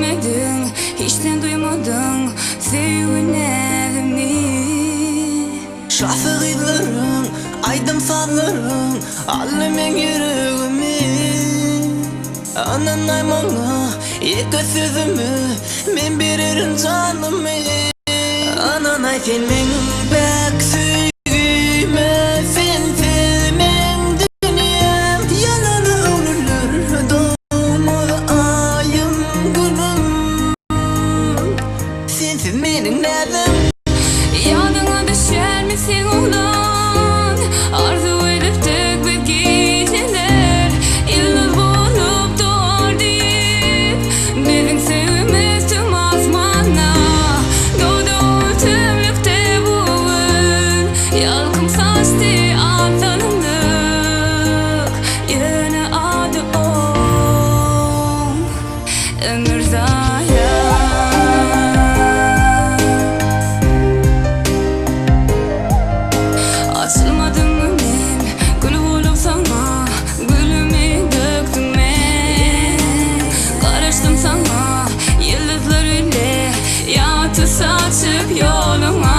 görmedin, hiçten duymadın sevgilerimi. Şafakitlerin, aydım falların, alımın yüreğimi. Ananayım ona, iki sözümü, men biririn canımı. Ananay filmin pek sügüme, sen sevmen dünyam. Yanını ölürler, doğmalı ayım günüm. Sensiz benim nedim. Yanına düşer misin ulan? Arzu edip tek bir geceler yıldız bulup doğar deyip bizim sevimiz tüm asmana doğdu tümlükte bugün. Yalkım saçtı atanımlık, yine adı o ömür zaya. Açılmadım önüm, gül olup sana, gülümü döktüm ben. Karıştım sana, yıldızlar ile yatı saçıp yoluma.